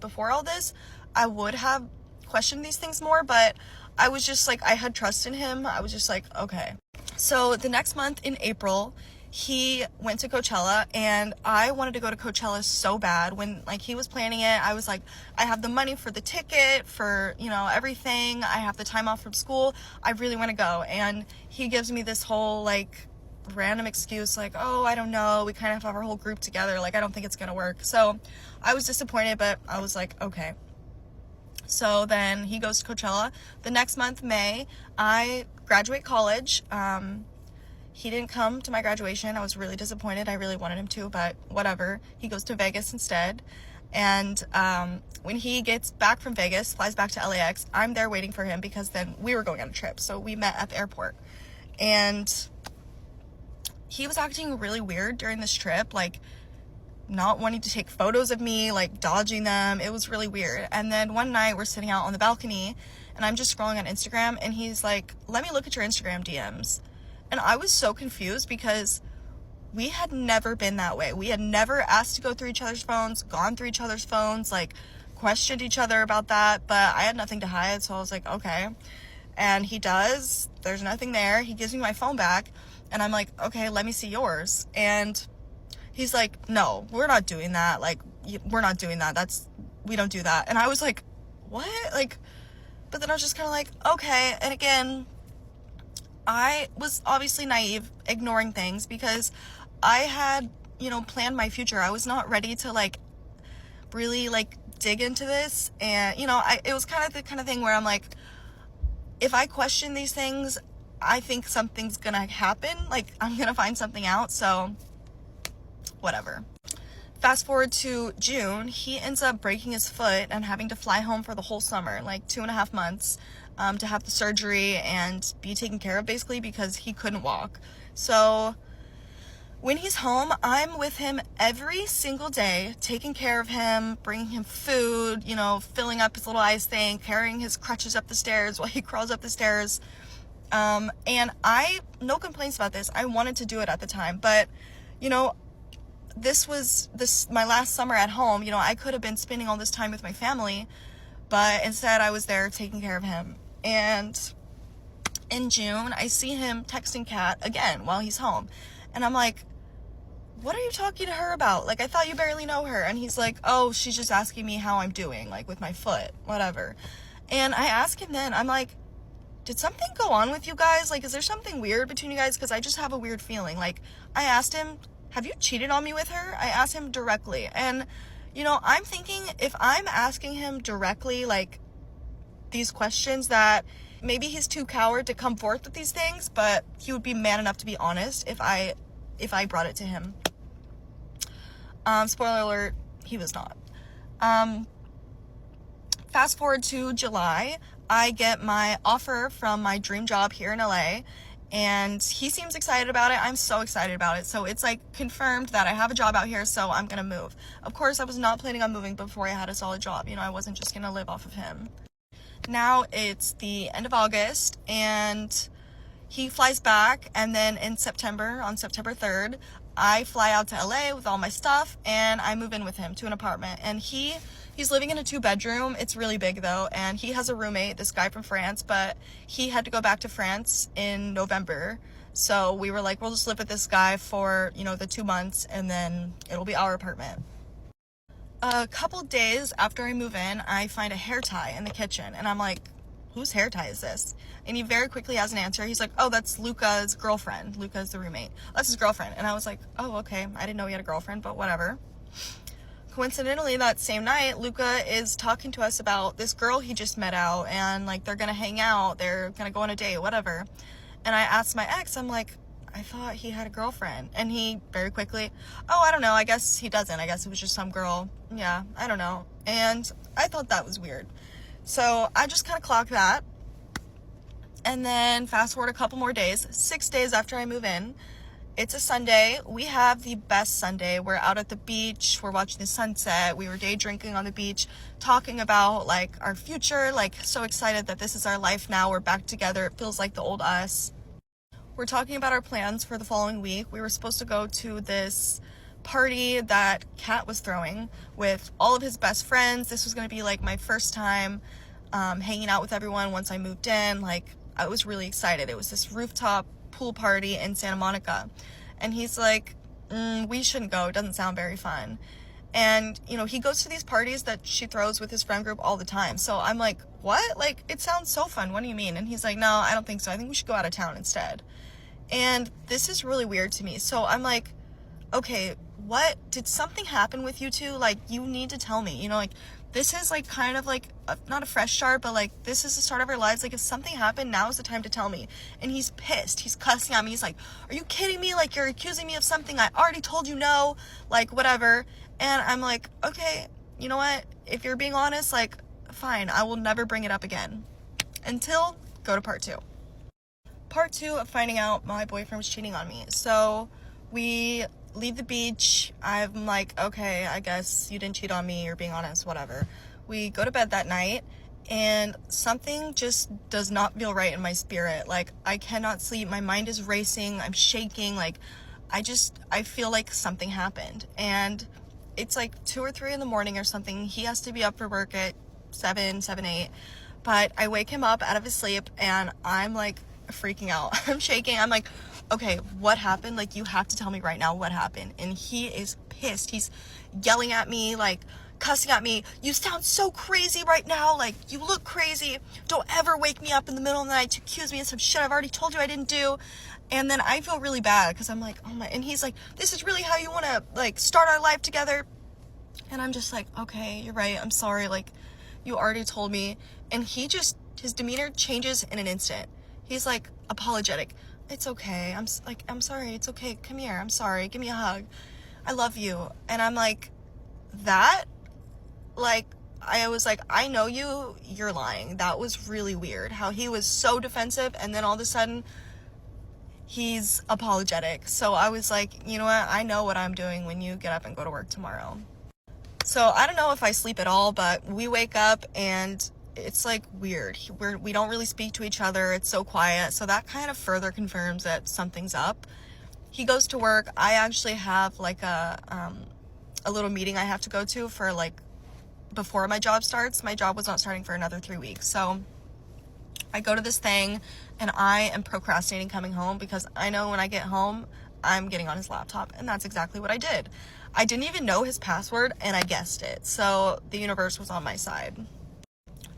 before all this, I would have questioned these things more, but I was just like, I had trust in him. I was just like, okay. So the next month in April, he went to Coachella, and I wanted to go to Coachella so bad. When like he was planning it, I was like, I have the money for the ticket, for, you know, everything. I have the time off from school. I really want to go. And he gives me this whole like random excuse, like, oh, I don't know, we kind of have our whole group together, like, I don't think it's gonna work. So I was disappointed, but I was like, okay. So then he goes to Coachella. The next month, May, I graduate college. He didn't come to my graduation. I was really disappointed. I really wanted him to, but whatever. He goes to Vegas instead. And when he gets back from Vegas, flies back to LAX, I'm there waiting for him because then we were going on a trip. So we met at the airport. And he was acting really weird during this trip, like not wanting to take photos of me, like dodging them. It was really weird. And then one night we're sitting out on the balcony and I'm just scrolling on Instagram and he's like, let me look at your Instagram DMs. And I was so confused because we had never been that way. We had never asked to go through each other's phones, gone through each other's phones, like questioned each other about that, but I had nothing to hide. So I was like, okay. And he does, there's nothing there. He gives me my phone back and I'm like, okay, let me see yours. And he's like, no, we're not doing that. Like, we're not doing that. We don't do that. And I was like, what? Like, but then I was just kind of like, okay. And again, I was obviously naive, ignoring things because I had, planned my future. I was not ready to like really like dig into this. And, it was kind of the kind of thing where I'm like, if I question these things, I think something's gonna happen. Like, I'm gonna find something out. So whatever. Fast forward to June, he ends up breaking his foot and having to fly home for the whole summer, like 2.5 months, to have the surgery and be taken care of basically because he couldn't walk. So when he's home, I'm with him every single day, taking care of him, bringing him food, filling up his little ice thing, carrying his crutches up the stairs while he crawls up the stairs. And no complaints about this. I wanted to do it at the time, but, this was my last summer at home. I could have been spending all this time with my family, but instead I was there taking care of him. And in June, I see him texting Kat again while he's home. And I'm like, what are you talking to her about? Like, I thought you barely know her. And he's like, oh, she's just asking me how I'm doing, like with my foot, whatever. And I ask him then, I'm like, did something go on with you guys? Like, is there something weird between you guys? Because I just have a weird feeling. Like, I asked him, have you cheated on me with her? I asked him directly. And, I'm thinking if I'm asking him directly, like, these questions, that maybe he's too coward to come forth with these things, but he would be man enough to be honest if I brought it to him. Spoiler alert, he was not. Fast forward to July, I get my offer from my dream job here in LA, and he seems excited about it. I'm so excited about it. So it's like confirmed that I have a job out here, so I'm gonna move. Of course, I was not planning on moving before I had a solid job. I wasn't just gonna live off of him. Now it's the end of August, and he flies back, and then on September 3rd, I fly out to LA with all my stuff, and I move in with him to an apartment. And he's living in a 2-bedroom. It's really big though, and he has a roommate, this guy from France, but he had to go back to France in November. So we were like, we'll just live with this guy for, the 2 months, and then it'll be our apartment. A couple days after I move in, I find a hair tie in the kitchen, and I'm like, whose hair tie is this? And he very quickly has an answer. He's like, oh, that's Luca's girlfriend. Luca's the roommate. That's his girlfriend. And I was like, oh, okay. I didn't know he had a girlfriend, but whatever. Coincidentally, that same night, Luca is talking to us about this girl he just met out, and like they're gonna hang out, they're gonna go on a date, whatever. And I asked my ex, I'm like, I thought he had a girlfriend. And he very quickly, oh, I don't know, I guess he doesn't. I guess it was just some girl. Yeah, I don't know. And I thought that was weird. So I just kind of clocked that. And then fast forward a couple more days, 6 days after I move in, it's a Sunday. We have the best Sunday. We're out at the beach. We're watching the sunset. We were day drinking on the beach, talking about like our future, like so excited that this is our life now. We're back together. It feels like the old us. We're talking about our plans for the following week. We were supposed to go to this party that Kat was throwing with all of his best friends. This was going to be like my first time hanging out with everyone once I moved in. Like, I was really excited. It was this rooftop pool party in Santa Monica. And he's like, we shouldn't go. It doesn't sound very fun. And, he goes to these parties that she throws with his friend group all the time. So I'm like, what? Like, it sounds so fun. What do you mean? And he's like, no, I don't think so. I think we should go out of town instead. And this is really weird to me. So I'm like, okay, what? Did something happen with you two? Like, you need to tell me. Like, this is like kind of like not a fresh start, but like this is the start of our lives. Like if something happened, now is the time to tell me. And he's pissed. He's cussing at me. He's like, are you kidding me? Like you're accusing me of something I already told you no, like whatever. And I'm like, okay, you know what? If you're being honest, like fine, I will never bring it up again. Until go to part 2. Part 2 of finding out my boyfriend was cheating on me. So we leave the beach. I'm like, okay, I guess you didn't cheat on me, you're being honest, whatever. We go to bed that night, and something just does not feel right in my spirit. Like I cannot sleep, my mind is racing, I'm shaking, like I feel like something happened. And it's like 2 or 3 in the morning or something. He has to be up for work at 7, 8. But I wake him up out of his sleep, and I'm like freaking out. I'm shaking. I'm like, okay, what happened? Like, you have to tell me right now what happened. And he is pissed. He's yelling at me, like cussing at me. You sound so crazy right now. Like, you look crazy. Don't ever wake me up in the middle of the night to accuse me of some shit I've already told you I didn't do. And then I feel really bad because I'm like, oh my, and he's like, this is really how you want to like start our life together. And I'm just like, okay, you're right. I'm sorry. Like, you already told me. And his demeanor changes in an instant. He's like apologetic. It's okay. I'm sorry. It's okay. Come here. I'm sorry. Give me a hug. I love you. And I'm like, that? Like, I was like, I know you. You're lying. That was really weird. How he was so defensive, and then all of a sudden, he's apologetic. So I was like, you know what? I know what I'm doing when you get up and go to work tomorrow. So I don't know if I sleep at all, but we wake up and it's like weird. We don't really speak to each other. It's so quiet. So that kind of further confirms that something's up. He goes to work. I actually have like a little meeting I have to go to for like before my job starts. My job was not starting for another 3 weeks. So I go to this thing and I am procrastinating coming home because I know when I get home, I'm getting on his laptop. And that's exactly what I did. I didn't even know his password and I guessed it. So the universe was on my side.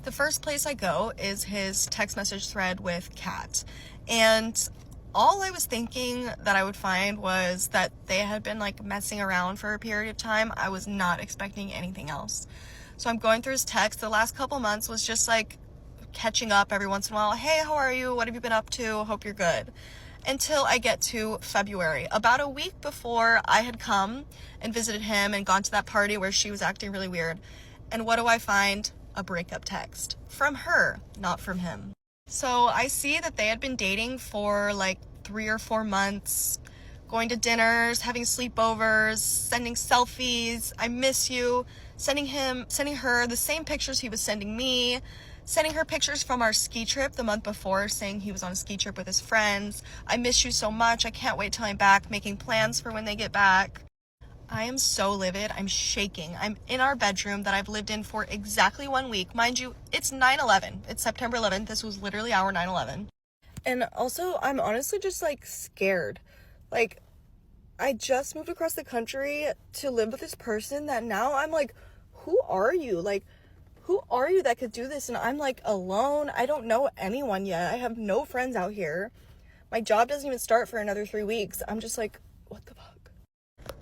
The first place I go is his text message thread with Kat. And all I was thinking that I would find was that they had been like messing around for a period of time. I was not expecting anything else. So I'm going through his text. The last couple months was just like catching up every once in a while. Hey, how are you? What have you been up to? Hope you're good. Until I get to February, about a week before I had come and visited him and gone to that party where she was acting really weird. And what do I find? A breakup text from her, not from him. So I see that they had been dating for like 3 or 4 months, going to dinners, having sleepovers, sending selfies, I miss you, sending her the same pictures he was sending me, sending her pictures from our ski trip the month before, saying he was on a ski trip with his friends. I miss you so much. I can't wait till I'm back, making plans for when they get back. I am so livid. I'm shaking. I'm in our bedroom that I've lived in for exactly 1 week. Mind you, it's 9/11. It's September 11th. This was literally our 9/11. And also, I'm honestly just like scared. Like, I just moved across the country to live with this person that now I'm like, who are you? Like, who are you that could do this? And I'm like alone. I don't know anyone yet. I have no friends out here. My job doesn't even start for another 3 weeks. I'm just like, what the fuck?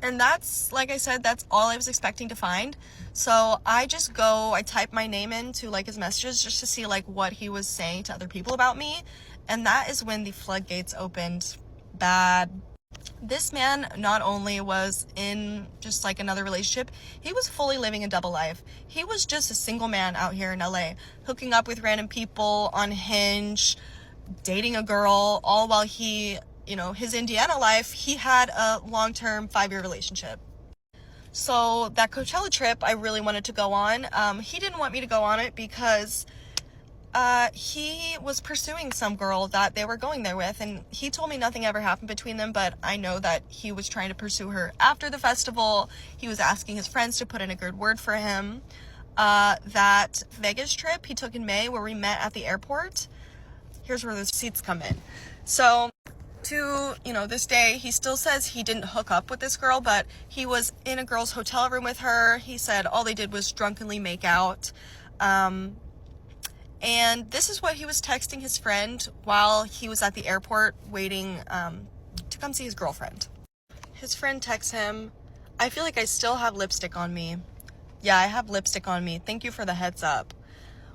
And that's, like I said, that's all I was expecting to find. So I type my name into like his messages just to see like what he was saying to other people about me. And that is when the floodgates opened bad. This man not only was in just like another relationship, he was fully living a double life. He was just a single man out here in LA, hooking up with random people on Hinge, dating a girl, all while he, his Indiana life, he had a long-term 5-year relationship. So that Coachella trip I really wanted to go on. He didn't want me to go on it because he was pursuing some girl that they were going there with, and he told me nothing ever happened between them, but I know that he was trying to pursue her after the festival. He was asking his friends to put in a good word for him. That Vegas trip he took in May where we met at the airport, here's where the seats come in. So to, this day, he still says he didn't hook up with this girl, but he was in a girl's hotel room with her. He said all they did was drunkenly make out. And this is what he was texting his friend while he was at the airport waiting to come see his girlfriend. His friend texts him, I feel like I still have lipstick on me. Yeah, I have lipstick on me. Thank you for the heads up.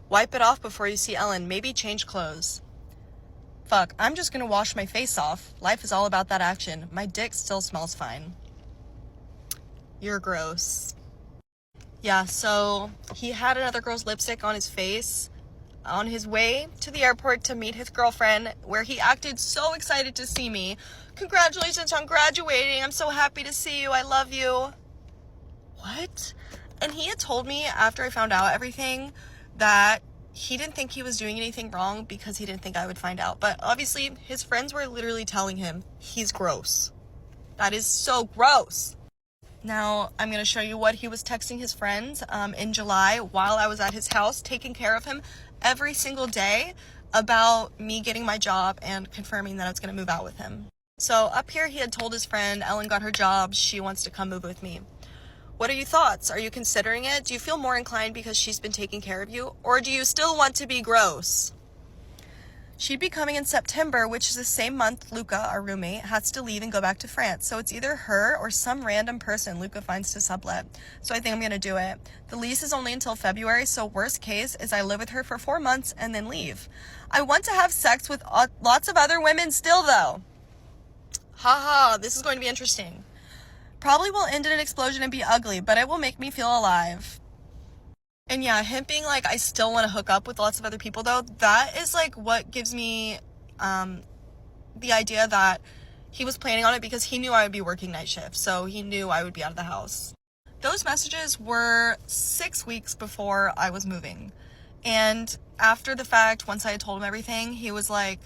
Wipe it off before you see Ellen. Maybe change clothes. Fuck, I'm just gonna wash my face off. Life is all about that action. My dick still smells fine. You're gross. Yeah, so he had another girl's lipstick on his face on his way to the airport to meet his girlfriend, where he acted so excited to see me. Congratulations on graduating. I'm so happy to see you. I love you. What? And he had told me after I found out everything that he didn't think he was doing anything wrong because he didn't think I would find out. But obviously, his friends were literally telling him he's gross. That is so gross. Now, I'm going to show you what he was texting his friends in July while I was at his house taking care of him every single day about me getting my job and confirming that I was going to move out with him. So up here, he had told his friend, Ellen got her job. She wants to come move with me. What are your thoughts? Are you considering it? Do you feel more inclined because she's been taking care of you? Or do you still want to be gross? She'd be coming in September, which is the same month Luca, our roommate, has to leave and go back to France. So it's either her or some random person Luca finds to sublet. So I think I'm going to do it. The lease is only until February, so worst case is I live with her for 4 months and then leave. I want to have sex with lots of other women still, though. Haha, this is going to be interesting. Probably will end in an explosion and be ugly, but it will make me feel alive. And yeah, him being like, I still want to hook up with lots of other people, though, that is like what gives me the idea that he was planning on it because he knew I would be working night shift. So he knew I would be out of the house. Those messages were 6 weeks before I was moving. And after the fact, once I had told him everything, he was like,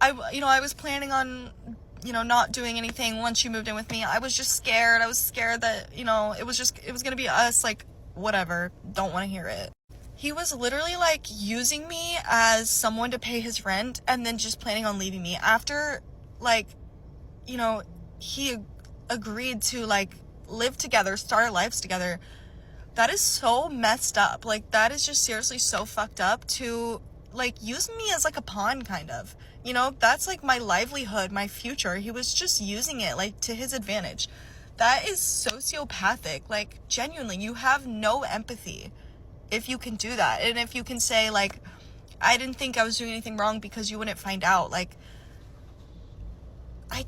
I was planning on, not doing anything once you moved in with me. I was just scared. I was scared that, it was going to be us, like, whatever, don't want to hear it. He was literally like using me as someone to pay his rent and then just planning on leaving me after, like, he agreed to like live together, start our lives together. That is so messed up. Like, that is just seriously so fucked up to like use me as like a pawn, kind of. That's like my livelihood, my future. He was just using it like to his advantage. That is sociopathic. Like, genuinely, you have no empathy if you can do that. And if you can say, like, I didn't think I was doing anything wrong because you wouldn't find out. Like, I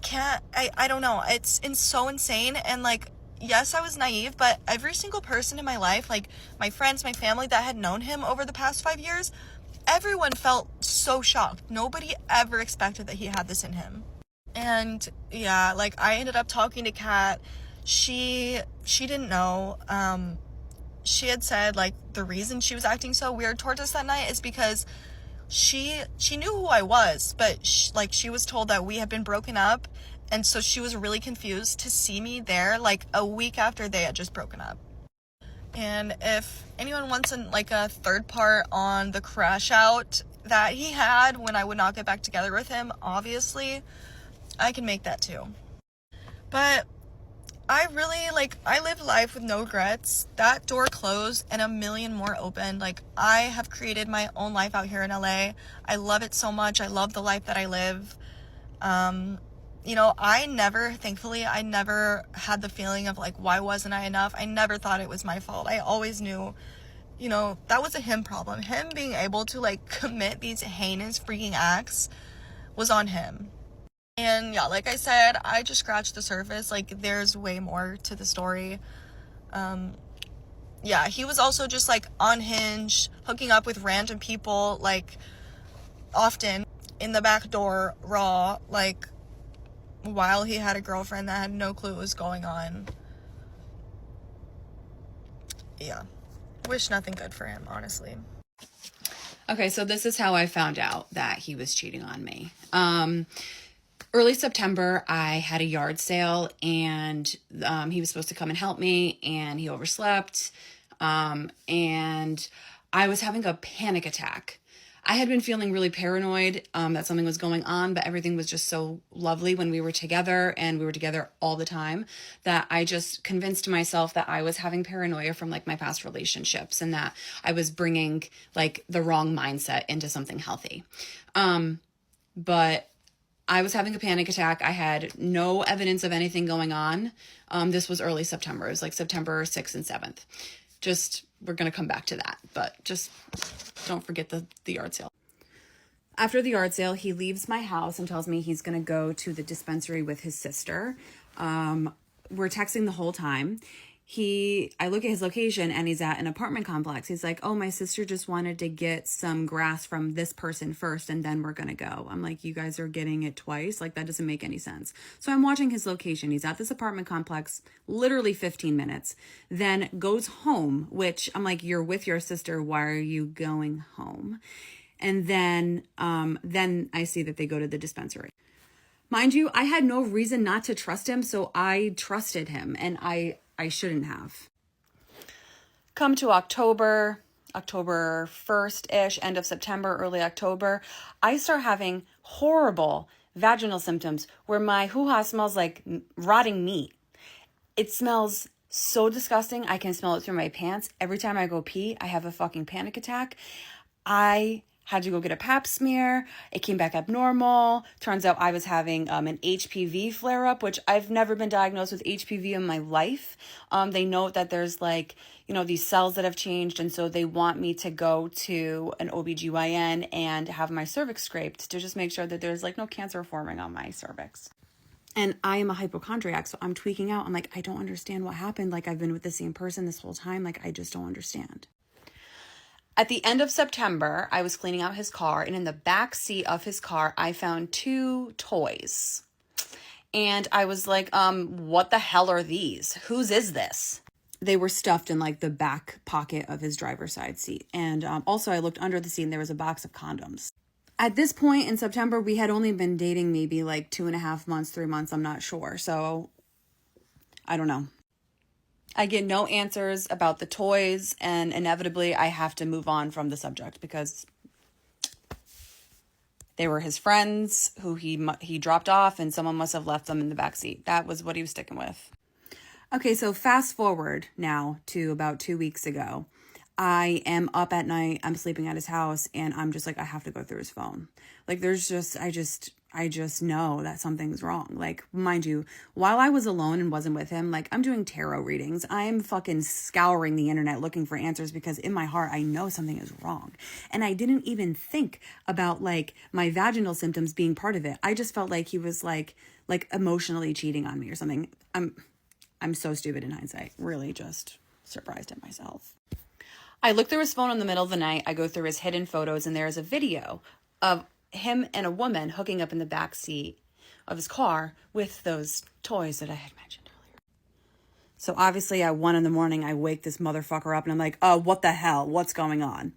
don't know. It's so insane. And, like, yes, I was naive, but every single person in my life, like, my friends, my family that had known him over the past 5 years, everyone felt so shocked. Nobody ever expected that he had this in him. And yeah, like, I ended up talking to Kat. She didn't know. She had said, like, the reason she was acting so weird towards us that night is because she knew who I was, but she was told that we had been broken up, and so she was really confused to see me there like a week after they had just broken up. And if anyone wants a third part on the crash out that he had when I would not get back together with him, obviously I can make that too. But I live life with no regrets. That door closed and a million more opened. Like, I have created my own life out here in LA. I love it so much. I love the life that I live. Thankfully, I never had the feeling of like, why wasn't I enough? I never thought it was my fault. I always knew, that was a him problem. Him being able to like commit these heinous freaking acts was on him. And yeah, like I said, I just scratched the surface. Like, there's way more to the story. Yeah, he was also just like on Hinge, hooking up with random people, like, often in the back door, raw, like, while he had a girlfriend that had no clue what was going on. Yeah, wish nothing good for him, honestly. Okay, so this is how I found out that he was cheating on me. Early September, I had a yard sale, and he was supposed to come and help me, and he overslept, and I was having a panic attack. I had been feeling really paranoid that something was going on, but everything was just so lovely when we were together, and we were together all the time, that I just convinced myself that I was having paranoia from like my past relationships, and that I was bringing like the wrong mindset into something healthy. But I was having a panic attack. I had no evidence of anything going on. This was early September. It was like September 6th and 7th. we're going to come back to that, but just don't forget the yard sale. After the yard sale, he leaves my house and tells me he's going to go to the dispensary with his sister. We're texting the whole time. I look at his location and he's at an apartment complex. He's like, oh, my sister just wanted to get some grass from this person first and then we're going to go. I'm like, you guys are getting it twice? Like, that doesn't make any sense. So I'm watching his location. He's at this apartment complex, literally 15 minutes, then goes home, which I'm like, you're with your sister. Why are you going home? And then I see that they go to the dispensary. Mind you, I had no reason not to trust him, so I trusted him, and I shouldn't have. Come to October 1st-ish, end of September, early October, I start having horrible vaginal symptoms where my hoo-ha smells like rotting meat. It smells so disgusting. I can smell it through my pants. Every time I go pee, I have a fucking panic attack. I had to go get a pap smear. It came back abnormal. Turns out I was having an HPV flare-up, which I've never been diagnosed with HPV in my life. They note that there's these cells that have changed, and so they want me to go to an OBGYN and have my cervix scraped to just make sure that there's no cancer forming on my cervix. And I am a hypochondriac, so I'm tweaking out. I'm like, I don't understand what happened. I've been with the same person this whole time. I just don't understand. At the end of September, I was cleaning out his car, and in the back seat of his car, I found 2 toys. And I was like, what the hell are these? Whose is this? They were stuffed in the back pocket of his driver's side seat. And also I looked under the seat and there was a box of condoms. At this point in September, we had only been dating maybe 2.5 months, 3 months. I'm not sure. So I don't know. I get no answers about the toys, and inevitably I have to move on from the subject because they were his friends who he dropped off, and someone must have left them in the backseat. That was what he was sticking with. Okay, so fast forward now to about 2 weeks ago. I am up at night, I'm sleeping at his house, and I'm just I have to go through his phone. I just know that something's wrong. Mind you, while I was alone and wasn't with him, I'm doing tarot readings. I'm fucking scouring the internet looking for answers because in my heart, I know something is wrong. And I didn't even think about my vaginal symptoms being part of it. I just felt like he was emotionally cheating on me or something. I'm so stupid in hindsight. Really just surprised at myself. I look through his phone in the middle of the night. I go through his hidden photos, and there's a video of him and a woman hooking up in the back seat of his car with those toys that I had mentioned earlier. So obviously at 1 a.m, I wake this motherfucker up and I'm like, oh, what the hell? What's going on?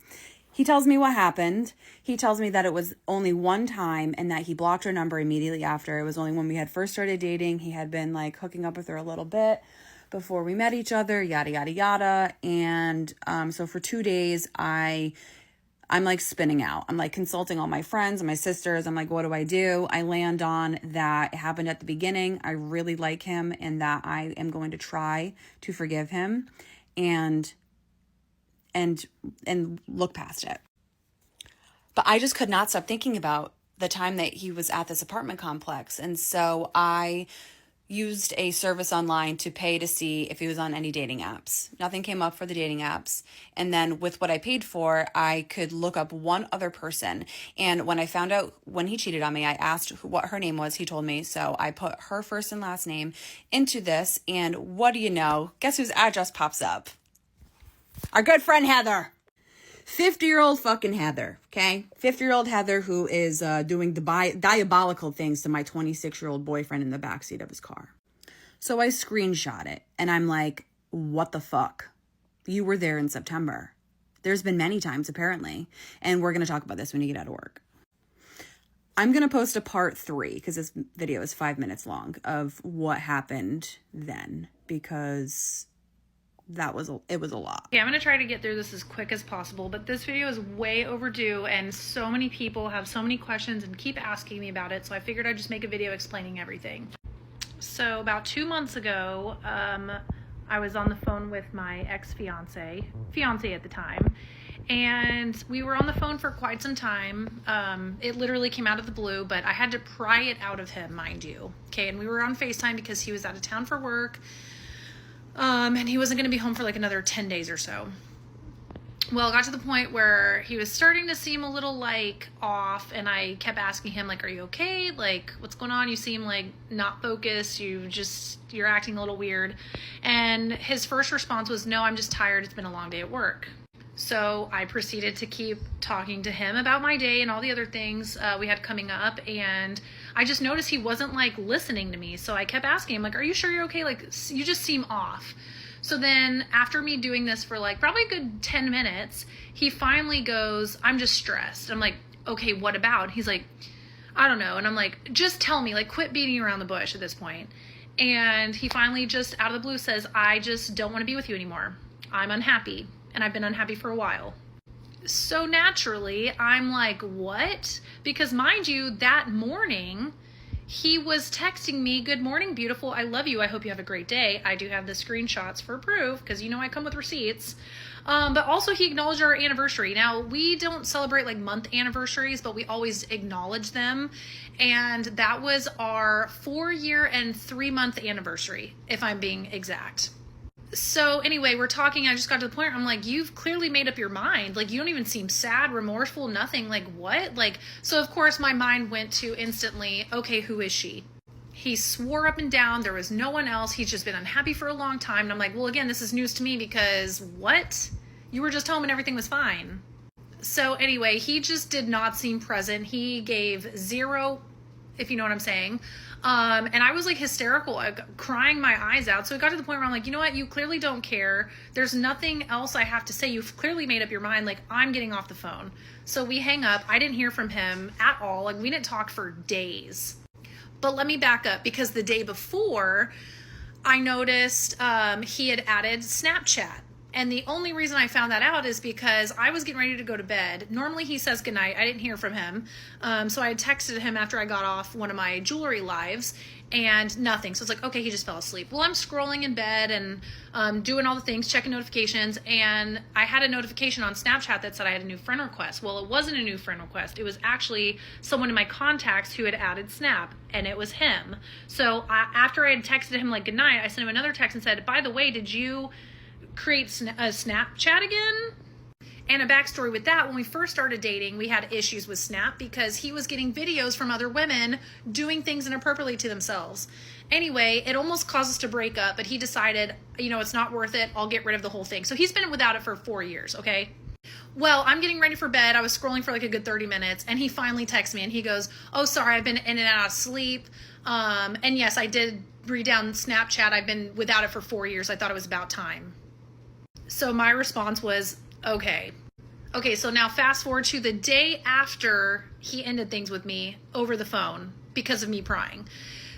He tells me what happened. He tells me that it was only one time and that he blocked her number immediately after. It was only when we had first started dating. He had been hooking up with her a little bit before we met each other, yada, yada, yada. And so for 2 days, I'm spinning out. I'm consulting all my friends and my sisters. I'm what do I do? I land on that it happened at the beginning. I really like him and that I am going to try to forgive him and look past it. But I just could not stop thinking about the time that he was at this apartment complex. And so I used a service online to pay to see if he was on any dating apps. Nothing came up for the dating apps. And then with what I paid for, I could look up one other person. And when I found out when he cheated on me, I asked what her name was. He told me. So I put her first and last name into this. And what do you know? Guess whose address pops up? Our good friend Heather. 50-year-old fucking Heather, okay? 50-year-old Heather who is doing diabolical things to my 26-year-old boyfriend in the backseat of his car. So I screenshot it, and I'm like, what the fuck? You were there in September. There's been many times, apparently, and we're going to talk about this when you get out of work. I'm going to post a part 3, because this video is 5 minutes long, of what happened then, because it was a lot. Yeah, I'm gonna try to get through this as quick as possible, but this video is way overdue and so many people have so many questions and keep asking me about it, so I figured I'd just make a video explaining everything. So about 2 months ago, I was on the phone with my fiance at the time, and we were on the phone for quite some time. It literally came out of the blue, but I had to pry it out of him, mind you. Okay, and we were on FaceTime because he was out of town for work. And he wasn't going to be home for like another 10 days or so. Well, it got to the point where he was starting to seem a little like off, and I kept asking him like, are you okay? Like, what's going on? You seem like not focused. You're acting a little weird. And his first response was, no, I'm just tired. It's been a long day at work. So I proceeded to keep talking to him about my day and all the other things we had coming up. And I just noticed he wasn't like listening to me. So I kept asking him like, are you sure you're okay? Like, you just seem off. So then after me doing this for like probably a good 10 minutes, he finally goes, I'm just stressed. I'm like, okay, what about? He's like, I don't know. And I'm like, just tell me, like, quit beating around the bush at this point. And he finally just out of the blue says, I just don't want to be with you anymore. I'm unhappy. And I've been unhappy for a while. So naturally, I'm like, what? Because mind you, that morning, he was texting me, good morning, beautiful. I love you. I hope you have a great day. I do have the screenshots for proof because you know I come with receipts. But also he acknowledged our anniversary. Now, we don't celebrate like month anniversaries, but we always acknowledge them. And that was our 4-year and 3-month anniversary, if I'm being exact. So anyway, we're talking. I just got to the point where I'm like, you've clearly made up your mind. Like, you don't even seem sad, remorseful, nothing. Like, what? Like, so of course my mind went to instantly, okay, who is she? He swore up and down there was no one else. He's just been unhappy for a long time. And I'm like, well, again, this is news to me because what? You were just home and everything was fine. So anyway, he just did not seem present. He gave 0, if you know what I'm saying. And I was like hysterical, like, crying my eyes out. So it got to the point where I'm like, you know what? You clearly don't care. There's nothing else I have to say. You've clearly made up your mind. Like, I'm getting off the phone. So we hang up. I didn't hear from him at all. Like, we didn't talk for days. But let me back up because the day before I noticed he had added Snapchat. And the only reason I found that out is because I was getting ready to go to bed. Normally he says goodnight. I didn't hear from him. So I had texted him after I got off one of my jewelry lives and nothing. So it's like, okay, he just fell asleep. Well, I'm scrolling in bed and doing all the things, checking notifications. And I had a notification on Snapchat that said I had a new friend request. Well, it wasn't a new friend request. It was actually someone in my contacts who had added Snap, and it was him. So after I had texted him like goodnight, I sent him another text and said, by the way, did you create a Snapchat again? And a backstory with that, when we first started dating, we had issues with Snap because he was getting videos from other women doing things inappropriately to themselves. Anyway, it almost caused us to break up, but he decided, you know, it's not worth it. I'll get rid of the whole thing. So he's been without it for 4 years, okay? Well, I'm getting ready for bed. I was scrolling for like a good 30 minutes, and he finally texts me, and he goes, oh, sorry, I've been in and out of sleep. And yes, I did read down Snapchat. I've been without it for 4 years. I thought it was about time. So my response was, okay. Okay, so now fast forward to the day after he ended things with me over the phone because of me prying.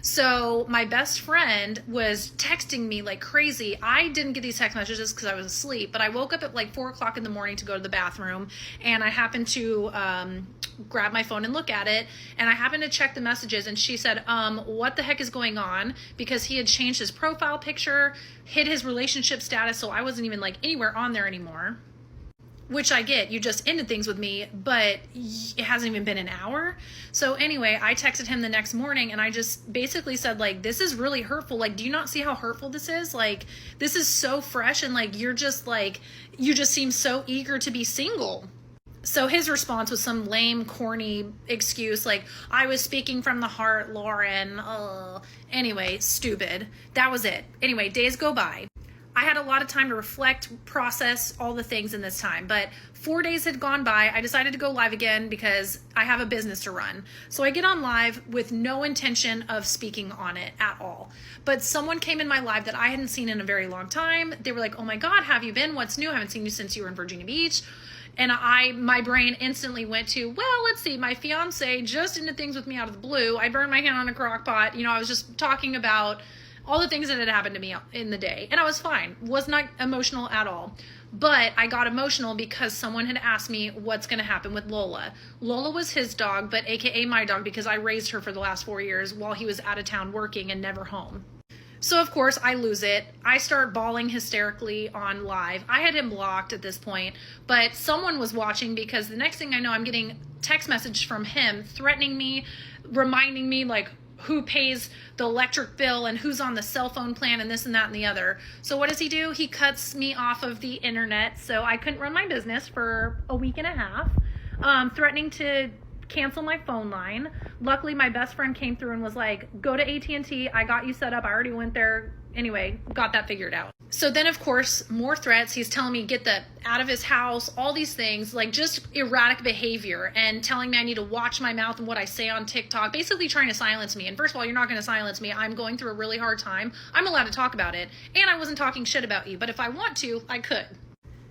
So my best friend was texting me like crazy. I didn't get these text messages because I was asleep, but I woke up at like 4 o'clock in the morning to go to the bathroom, and I happened to grab my phone and look at it, and I happened to check the messages, and she said, what the heck is going on? Because he had changed his profile picture, hid his relationship status, so I wasn't even like anywhere on there anymore. Which I get, you just ended things with me, but it hasn't even been an hour. So anyway, I texted him the next morning and I just basically said like, this is really hurtful. Like, do you not see how hurtful this is? Like, this is so fresh, and like, you're just like, you just seem so eager to be single. So his response was some lame, corny excuse like, I was speaking from the heart, Lauren. Anyway, stupid. That was it. Anyway, days go by. I had a lot of time to reflect, process all the things in this time, but 4 days had gone by. I decided to go live again because I have a business to run. So I get on live with no intention of speaking on it at all. But someone came in my live that I hadn't seen in a very long time. They were like, oh my God, have you been? What's new? I haven't seen you since you were in Virginia Beach. And my brain instantly went to, well, let's see, my fiance just ended things with me out of the blue. I burned my hand on a crock pot. You know, I was just talking about all the things that had happened to me in the day. And I was fine. Was not emotional at all. But I got emotional because someone had asked me what's going to happen with Lola. Lola was his dog, but AKA my dog, because I raised her for the last 4 years while he was out of town working and never home. So of course I lose it. I start bawling hysterically on live. I had him blocked at this point, but someone was watching because the next thing I know, I'm getting text message from him threatening me, reminding me like, who pays the electric bill and who's on the cell phone plan and this and that and the other. So what does he do? He cuts me off of the internet, so I couldn't run my business for a week and a half, threatening to cancel my phone line. Luckily, my best friend came through and was like, go to AT&T. I got you set up. I already went there. Anyway, got that figured out. So then, of course, more threats. He's telling me get the out of his house, all these things, like just erratic behavior, and telling me I need to watch my mouth and what I say on TikTok, basically trying to silence me. And first of all, you're not going to silence me. I'm going through a really hard time. I'm allowed to talk about it. And I wasn't talking shit about you, but if I want to, I could.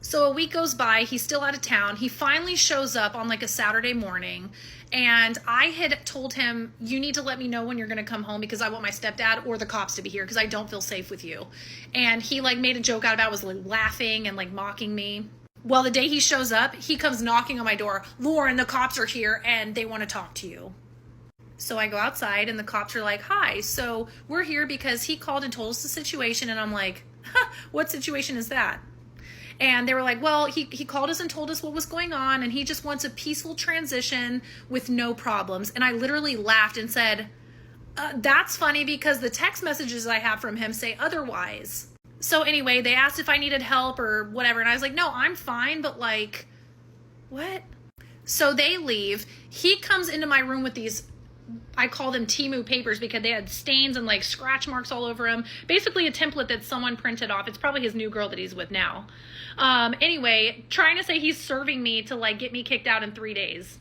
So a week goes by, he's still out of town. He finally shows up on like a Saturday morning, and I had told him, you need to let me know when you're going to come home because I want my stepdad or the cops to be here because I don't feel safe with you. And he like made a joke out about it, was like laughing and like mocking me. Well, the day he shows up, he comes knocking on my door. Lauren, the cops are here and they want to talk to you. So I go outside and the cops are like, hi, so we're here because he called and told us the situation. And I'm like, what situation is that? And they were like, well, he called us and told us what was going on, and he just wants a peaceful transition with no problems. And I literally laughed and said, that's funny because the text messages I have from him say otherwise. So anyway, they asked if I needed help or whatever, and I was like, no, I'm fine, but like, what? So they leave. He comes into my room with these, I call them Temu papers because they had stains and like scratch marks all over them. Basically a template that someone printed off. It's probably his new girl that he's with now. Anyway, trying to say he's serving me to like get me kicked out in 3 days.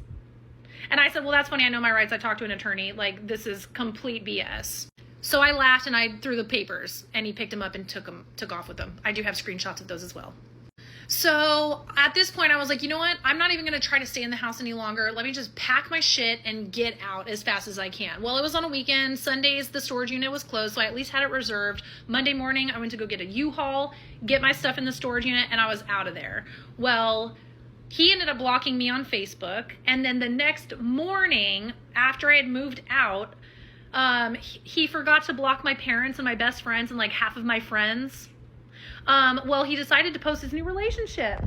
And I said, well, that's funny. I know my rights. I talked to an attorney. Like, this is complete BS. So I laughed and I threw the papers, and he picked them up and took off with them. I do have screenshots of those as well. So at this point I was like, you know what? I'm not even going to try to stay in the house any longer. Let me just pack my shit and get out as fast as I can. Well, it was on a weekend. Sundays, the storage unit was closed, so I at least had it reserved. Monday morning, I went to go get a U-Haul, get my stuff in the storage unit, and I was out of there. Well, he ended up blocking me on Facebook. And then the next morning, after I had moved out, he forgot to block my parents and my best friends and like half of my friends. Well, he decided to post his new relationship.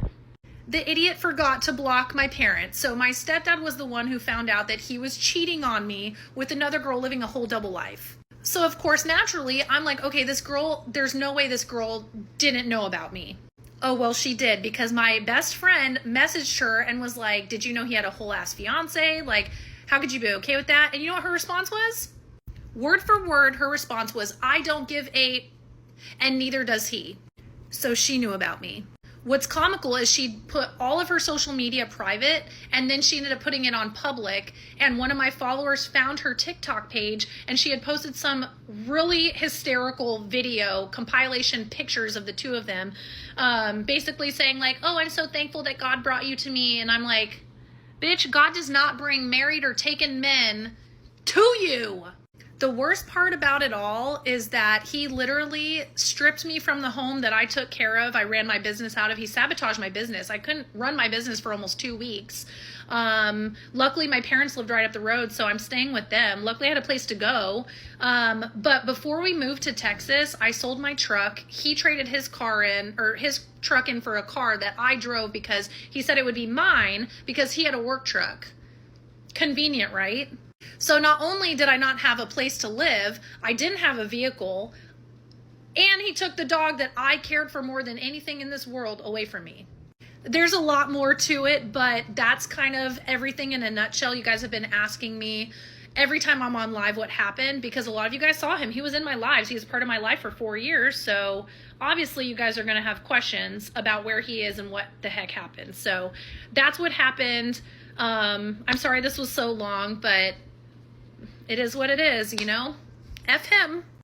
The idiot forgot to block my parents. So my stepdad was the one who found out that he was cheating on me with another girl living a whole double life. So of course, naturally, I'm like, okay, this girl, there's no way this girl didn't know about me. Oh, well, she did, because my best friend messaged her and was like, did you know he had a whole ass fiance? Like, how could you be okay with that? And you know what her response was? Word for word, her response was, I don't give a, and neither does he. So she knew about me. What's comical is she put all of her social media private, and then she ended up putting it on public, and one of my followers found her TikTok page, and she had posted some really hysterical video compilation pictures of the two of them, basically saying like, oh, I'm so thankful that God brought you to me. And I'm like, bitch, God does not bring married or taken men to you. The worst part about it all is that he literally stripped me from the home that I took care of. I ran my business out of. He sabotaged my business. I couldn't run my business for almost 2 weeks. Luckily, my parents lived right up the road, so I'm staying with them. Luckily, I had a place to go. But before we moved to Texas, I sold my truck. He traded his truck in for a car that I drove because he said it would be mine because he had a work truck. Convenient, right? So not only did I not have a place to live, I didn't have a vehicle, and he took the dog that I cared for more than anything in this world away from me. There's a lot more to it, but that's kind of everything in a nutshell. You guys have been asking me every time I'm on live what happened, because a lot of you guys saw him. He was in my lives. He was part of my life for 4 years. So obviously you guys are going to have questions about where he is and what the heck happened. So that's what happened. I'm sorry this was so long, but it is what it is, you know? F him.